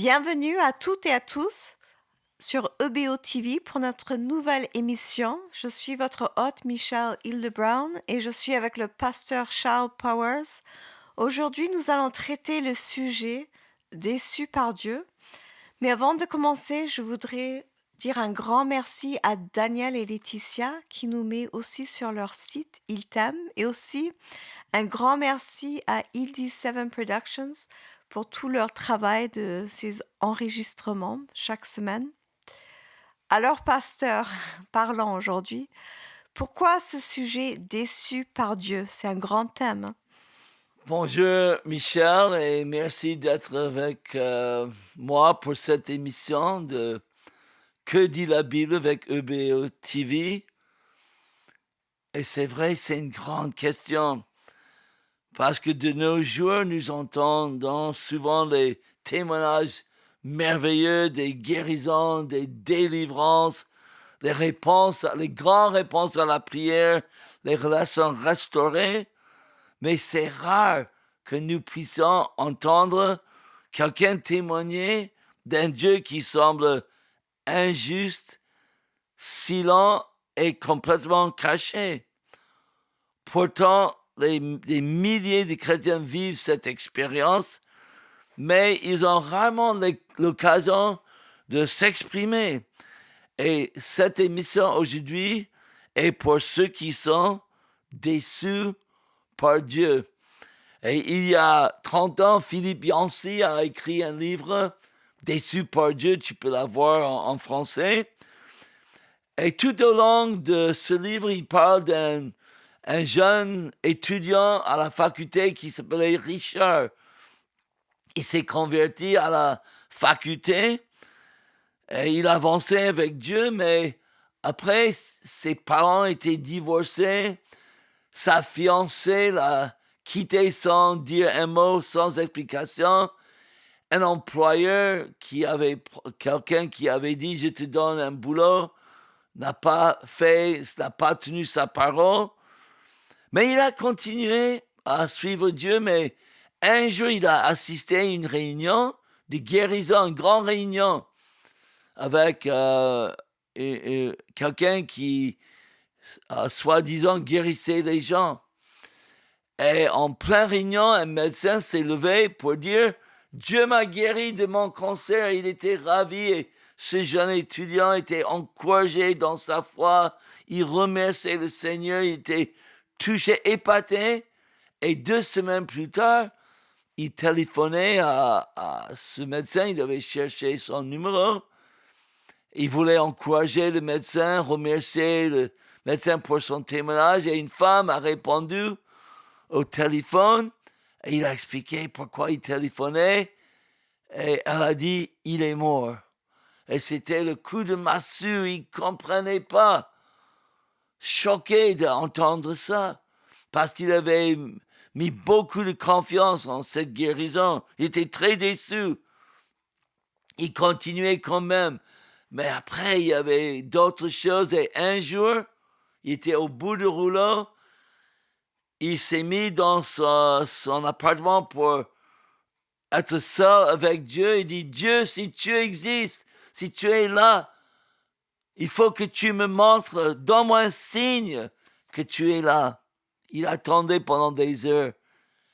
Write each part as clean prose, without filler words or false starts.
Bienvenue à toutes et à tous sur EBO TV pour notre nouvelle émission. Je suis votre hôte Michelle Hildebrown et je suis avec le pasteur Charles Powers. Aujourd'hui, nous allons traiter le sujet déçu par Dieu. Mais avant de commencer, je voudrais dire un grand merci à Daniel et Laetitia qui nous met aussi sur leur site Ils t'aiment et aussi un grand merci à ID7 Productions pour tout leur travail de ces enregistrements chaque semaine. Alors, pasteur, parlons aujourd'hui. Pourquoi ce sujet déçu par Dieu? C'est un grand thème. Bonjour Michel et merci d'être avec moi pour cette émission de Que dit la Bible avec EBO TV. Et c'est vrai, c'est une grande question parce que de nos jours, nous entendons souvent les témoignages merveilleux des guérisons, des délivrances, les grandes réponses à la prière, les relations restaurées. Mais c'est rare que nous puissions entendre quelqu'un témoigner d'un Dieu qui semble injuste, silent et complètement caché. Pourtant, des milliers de chrétiens vivent cette expérience, mais ils ont rarement l'occasion de s'exprimer. Et cette émission aujourd'hui est pour ceux qui sont déçus par Dieu. Et il y a 30 ans, Philippe Yancey a écrit un livre, Déçu par Dieu, tu peux l'avoir en français. Et tout au long de ce livre, il parle d'un jeune étudiant à la faculté qui s'appelait Richard. Il s'est converti à la faculté et il avançait avec Dieu, mais après, ses parents étaient divorcés, sa fiancée l'a quitté sans dire un mot, sans explication. Un employeur quelqu'un qui avait dit je te donne un boulot, n'a pas tenu sa parole. Mais il a continué à suivre Dieu, mais un jour il a assisté à une réunion de guérison, une grande réunion avec quelqu'un qui soi-disant guérissait les gens. Et en pleine réunion, un médecin s'est levé pour dire Dieu m'a guéri de mon cancer. Il était ravi et ce jeune étudiant était encouragé dans sa foi. Il remerciait le Seigneur. Il était touché, épaté. Et 2 semaines plus tard, il téléphonait à ce médecin. Il devait chercher son numéro. Il voulait encourager le médecin, remercier le médecin pour son témoignage. Et une femme a répondu au téléphone et il a expliqué pourquoi il téléphonait et elle a dit il est mort. Et c'était le coup de massue, il ne comprenait pas, choqué d'entendre ça parce qu'il avait mis beaucoup de confiance en cette guérison. Il était très déçu. Il continuait quand même. Mais après, il y avait d'autres choses et un jour, il était au bout du rouleau. Il s'est mis dans son appartement pour être seul avec Dieu. Il dit, Dieu, si tu existes, si tu es là, il faut que tu me montres, donne-moi un signe que tu es là. Il attendait pendant des heures.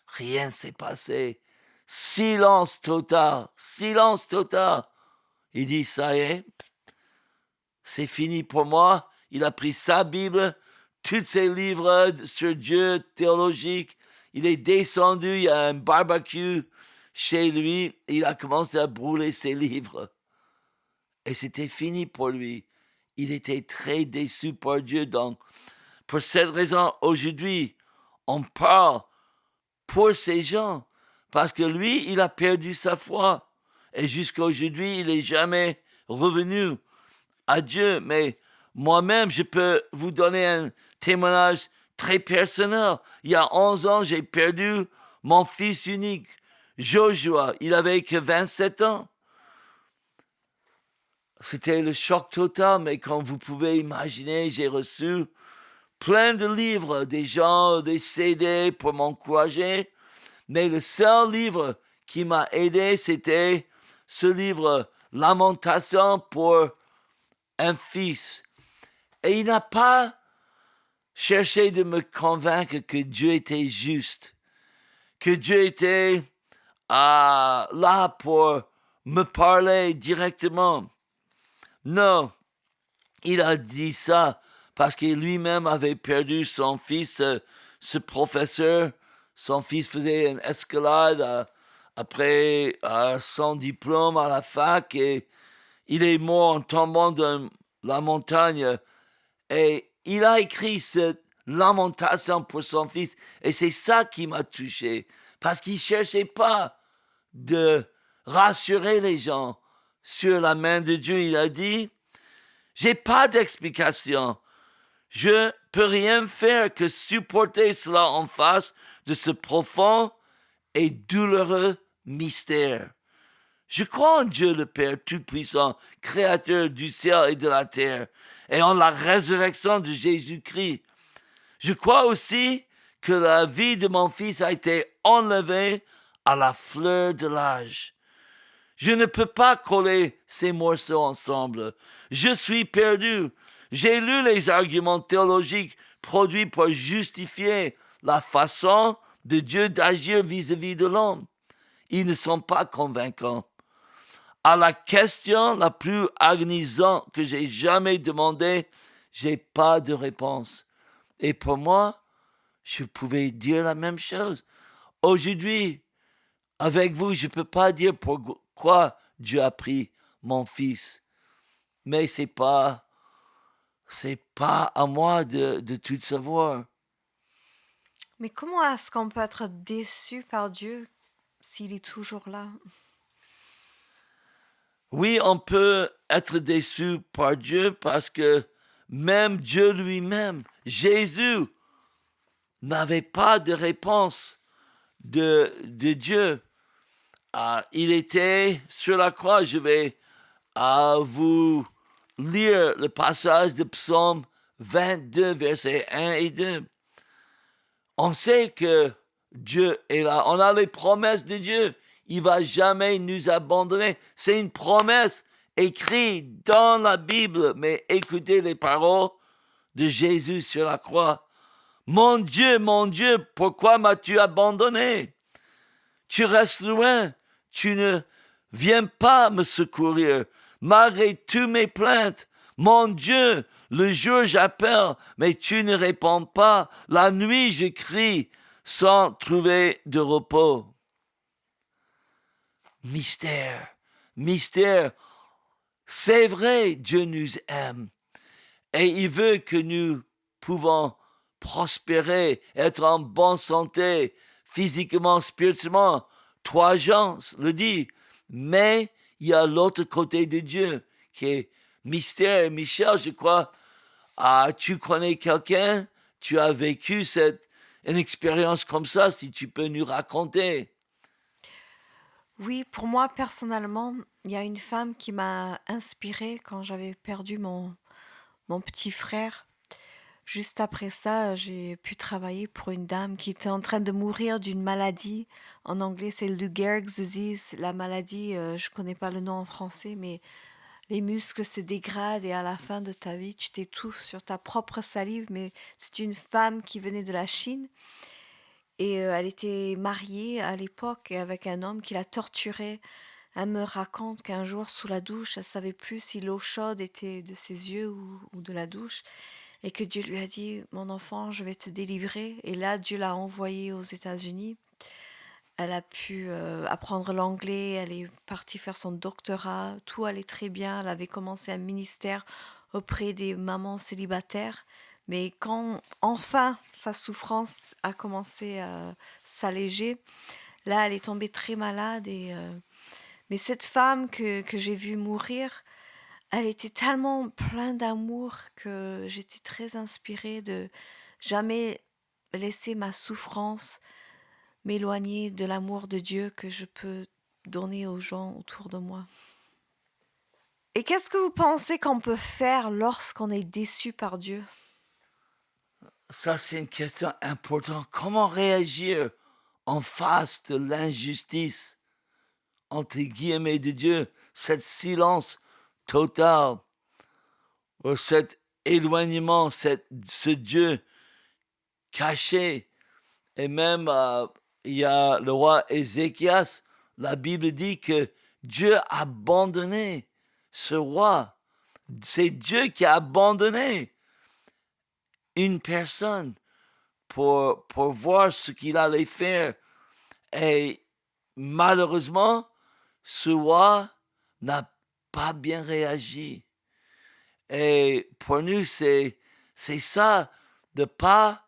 Rien ne s'est passé. Silence total, silence total. Il dit, ça y est, c'est fini pour moi. Il a pris sa Bible, tous ses livres sur Dieu théologiques. Il est descendu, il y a un barbecue chez lui. Il a commencé à brûler ses livres. Et c'était fini pour lui. Il était très déçu par Dieu. Donc, pour cette raison, aujourd'hui, on parle pour ces gens. Parce que lui, il a perdu sa foi. Et jusqu'à aujourd'hui, il n'est jamais revenu à Dieu. Mais moi-même, je peux vous donner un témoignage très personnel. Il y a 11 ans, j'ai perdu mon fils unique, Joshua. Il avait que 27 ans. C'était le choc total, mais comme vous pouvez imaginer, j'ai reçu plein de livres, des gens, des CD pour m'encourager. Mais le seul livre qui m'a aidé, c'était ce livre Lamentation pour un fils. Et il n'a pas cherché de me convaincre que Dieu était juste, que Dieu était là pour me parler directement. Non, il a dit ça parce que lui-même avait perdu son fils, ce professeur. Son fils faisait une escalade après son diplôme à la fac et il est mort en tombant de la montagne. Et il a écrit cette lamentation pour son fils. Et c'est ça qui m'a touché. Parce qu'il ne cherchait pas de rassurer les gens sur la main de Dieu. Il a dit, j'ai pas d'explication. Je peux rien faire que supporter cela en face de ce profond et douloureux mystère. Je crois en Dieu le Père Tout-Puissant, Créateur du ciel et de la terre, et en la résurrection de Jésus-Christ. Je crois aussi que la vie de mon fils a été enlevée à la fleur de l'âge. Je ne peux pas coller ces morceaux ensemble. Je suis perdu. J'ai lu les arguments théologiques produits pour justifier la façon de Dieu d'agir vis-à-vis de l'homme. Ils ne sont pas convaincants. À la question la plus agonisante que j'ai jamais demandée, j'ai pas de réponse. Et pour moi, je pouvais dire la même chose. Aujourd'hui, avec vous, je ne peux pas dire pourquoi Dieu a pris mon fils. Mais c'est pas à moi de tout savoir. Mais comment est-ce qu'on peut être déçu par Dieu s'il est toujours là? Oui, on peut être déçu par Dieu parce que même Dieu lui-même, Jésus, n'avait pas de réponse de Dieu. Il était sur la croix. Je vais vous lire le passage de Psaume 22, versets 1 et 2. On sait que Dieu est là. On a les promesses de Dieu. Il va jamais nous abandonner. C'est une promesse écrite dans la Bible. Mais écoutez les paroles de Jésus sur la croix. Mon Dieu, pourquoi m'as-tu abandonné? Tu restes loin. Tu ne viens pas me secourir. Malgré toutes mes plaintes, mon Dieu, le jour j'appelle, mais tu ne réponds pas. La nuit je crie sans trouver de repos. Mystère, mystère. C'est vrai, Dieu nous aime et il veut que nous pouvons prospérer, être en bonne santé, physiquement, spirituellement. Toi, Jean le dit. Mais il y a l'autre côté de Dieu qui est mystère. Et Michel, je crois, tu connais quelqu'un, tu as vécu une expérience comme ça, si tu peux nous raconter. Oui, pour moi personnellement, il y a une femme qui m'a inspirée quand j'avais perdu mon petit frère. Juste après ça, j'ai pu travailler pour une dame qui était en train de mourir d'une maladie. En anglais, c'est Lou Gehrig's disease. La maladie, je connais pas le nom en français, mais les muscles se dégradent et à la fin de ta vie, tu t'étouffes sur ta propre salive. Mais c'est une femme qui venait de la Chine et elle était mariée à l'époque avec un homme qui la torturait. Elle me raconte qu'un jour, sous la douche, elle savait plus si l'eau chaude était de ses yeux ou de la douche et que Dieu lui a dit, mon enfant, je vais te délivrer. Et là, Dieu l'a envoyée aux États-Unis. Elle a pu apprendre l'anglais, elle est partie faire son doctorat, tout allait très bien. Elle avait commencé un ministère auprès des mamans célibataires. Mais quand enfin sa souffrance a commencé à s'alléger, là, elle est tombée très malade. Mais cette femme que j'ai vue mourir, elle était tellement pleine d'amour que j'étais très inspirée de jamais laisser ma souffrance m'éloigner de l'amour de Dieu que je peux donner aux gens autour de moi. Et qu'est-ce que vous pensez qu'on peut faire lorsqu'on est déçu par Dieu? Ça, c'est une question importante. Comment réagir en face de l'injustice entre guillemets de Dieu, cet silence total, ou cet éloignement, ce Dieu caché. Et même, il y a le roi Ézéchias, la Bible dit que Dieu a abandonné ce roi. C'est Dieu qui a abandonné une personne pour voir ce qu'il allait faire. Et malheureusement, ce roi n'a pas bien réagi. Et pour nous, c'est ça, de pas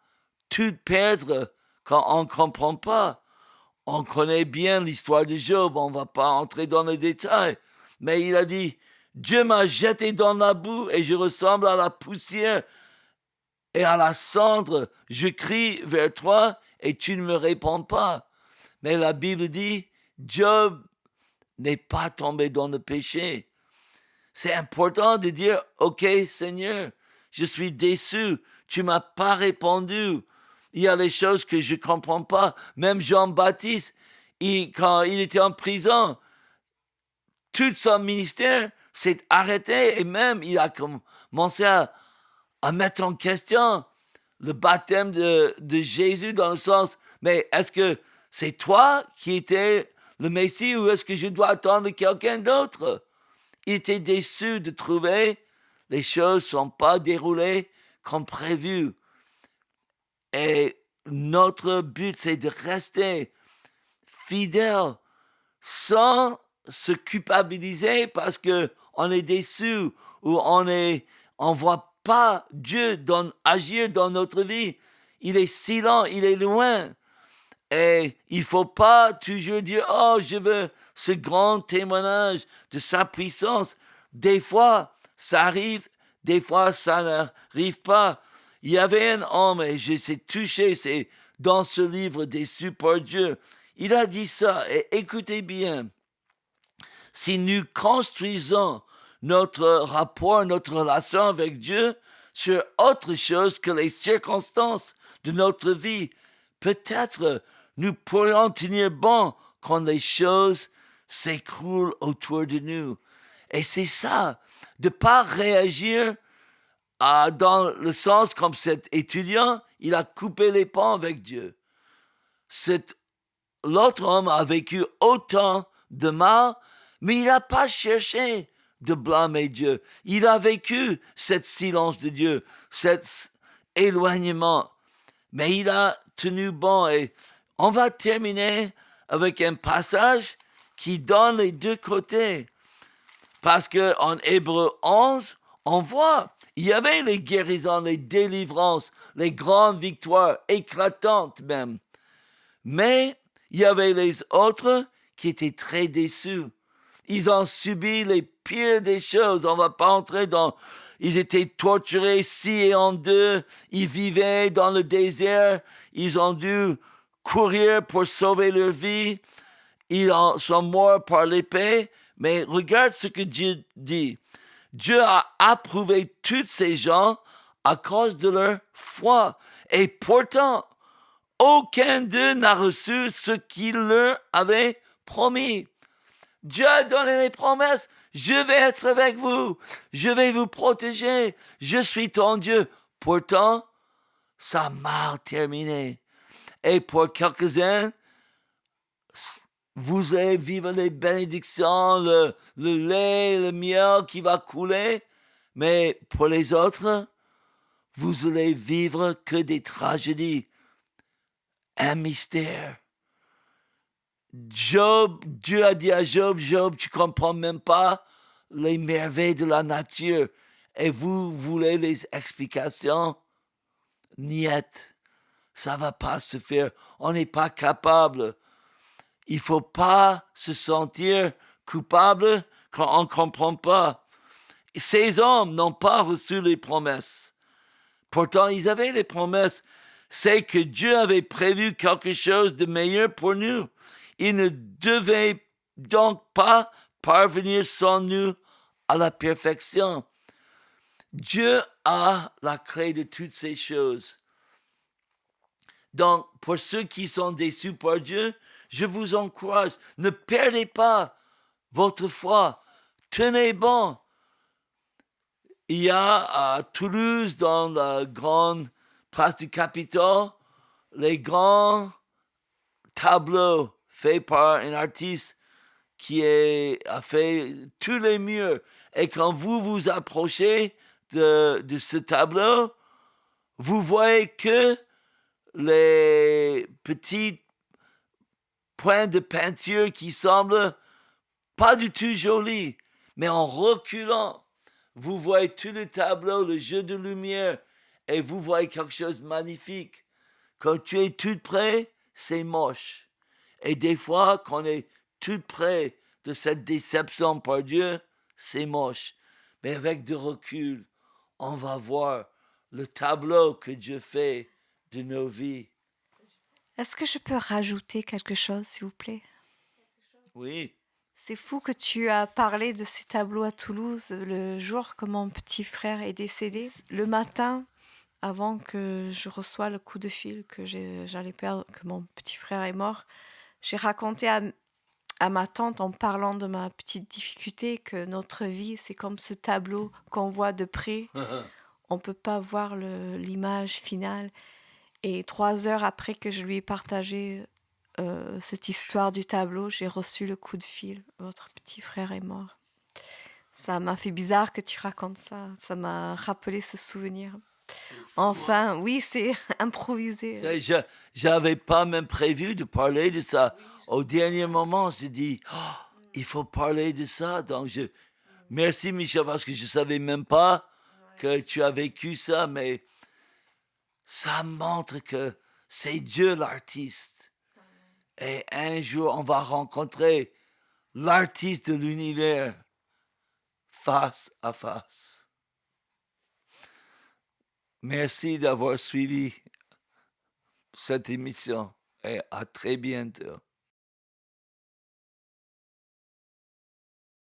tout perdre quand on ne comprend pas. On connaît bien l'histoire de Job, on ne va pas entrer dans les détails. Mais il a dit, Dieu m'a jeté dans la boue et je ressemble à la poussière et à la cendre. Je crie vers toi et tu ne me réponds pas. Mais la Bible dit, Job n'est pas tombé dans le péché. C'est important de dire, OK Seigneur, je suis déçu, tu m'as pas répondu. Il y a des choses que je comprends pas. Même Jean-Baptiste, quand il était en prison, tout son ministère s'est arrêté et même il a commencé à mettre en question le baptême de Jésus dans le sens, mais est-ce que c'est toi qui étais le Messie ou est-ce que je dois attendre quelqu'un d'autre? Il était déçu de trouver les choses ne sont pas déroulées comme prévu. Et notre but, c'est de rester fidèle sans se culpabiliser parce que on est déçu ou on voit pas Dieu agir dans notre vie. Il est si lent, il est loin. Et il faut pas toujours dire, oh, je veux ce grand témoignage de sa puissance. Des fois, ça arrive, des fois, ça n'arrive pas. Il y avait un homme, et je suis touché, c'est dans ce livre Déçu par Dieu. Il a dit ça, et écoutez bien. Si nous construisons notre rapport, notre relation avec Dieu sur autre chose que les circonstances de notre vie, peut-être nous pourrions tenir bon quand les choses s'écroulent autour de nous. Et c'est ça, de ne pas réagir dans le sens comme cet étudiant, il a coupé les ponts avec Dieu. L'autre homme a vécu autant de mal, mais il n'a pas cherché de blâmer Dieu. Il a vécu cette silence de Dieu, cet éloignement, mais il a tenu bon. Et on va terminer avec un passage qui donne les deux côtés. Parce qu'en Hébreu 11, on voit, il y avait les guérisons, les délivrances, les grandes victoires, éclatantes même. Mais il y avait les autres qui étaient très déçus. Ils ont subi les pires des choses. On ne va pas entrer dans... Ils étaient torturés ci et en deux. Ils vivaient dans le désert. Ils ont dû courir pour sauver leur vie. Ils sont morts par l'épée. Mais regarde ce que Dieu dit. Dieu a approuvé tous ces gens à cause de leur foi. Et pourtant, aucun d'eux n'a reçu ce qu'il leur avait promis. Dieu a donné les promesses. Je vais être avec vous. Je vais vous protéger. Je suis ton Dieu. Pourtant, ça a mal terminé. Et pour quelques-uns, vous allez vivre les bénédictions, le lait, le miel qui va couler. Mais pour les autres, vous allez vivre que des tragédies. Un mystère. Dieu a dit à Job, Job, tu comprends même pas les merveilles de la nature. Et vous voulez les explications? Niet. Ça va pas se faire. On n'est pas capable. Il faut pas se sentir coupable quand on ne comprend pas. Ces hommes n'ont pas reçu les promesses. Pourtant, ils avaient les promesses. C'est que Dieu avait prévu quelque chose de meilleur pour nous. Il ne devait donc pas parvenir sans nous à la perfection. Dieu a la clé de toutes ces choses. Donc, pour ceux qui sont déçus par Dieu, je vous encourage, ne perdez pas votre foi, tenez bon. Il y a à Toulouse, dans la grande place du Capitole, les grands tableaux faits par un artiste a fait tous les murs. Et quand vous vous approchez de ce tableau, vous voyez que les petits points de peinture qui semblent pas du tout jolis. Mais en reculant, vous voyez tout le tableau, le jeu de lumière, et vous voyez quelque chose de magnifique. Quand tu es tout près, c'est moche. Et des fois, quand on est tout près de cette déception par Dieu, c'est moche. Mais avec du recul, on va voir le tableau que Dieu fait de nos vies. Est-ce que je peux rajouter quelque chose, s'il vous plaît? Oui. C'est fou que tu as parlé de ces tableaux à Toulouse le jour que mon petit frère est décédé. Le matin, avant que je reçois le coup de fil j'allais perdre, que mon petit frère est mort, j'ai raconté à ma tante en parlant de ma petite difficulté que notre vie, c'est comme ce tableau qu'on voit de près. On ne peut pas voir l'image finale. Et 3 heures après que je lui ai partagé cette histoire du tableau, j'ai reçu le coup de fil. Votre petit frère est mort. Ça m'a fait bizarre que tu racontes ça. Ça m'a rappelé ce souvenir. Enfin, oui, c'est improvisé. J'avais pas même prévu de parler de ça. Au dernier moment, j'ai dit, oh, il faut parler de ça. Donc, merci Michel, parce que je savais même pas que tu as vécu ça, mais ça montre que c'est Dieu l'artiste. Et un jour, on va rencontrer l'artiste de l'univers face à face. Merci d'avoir suivi cette émission et à très bientôt.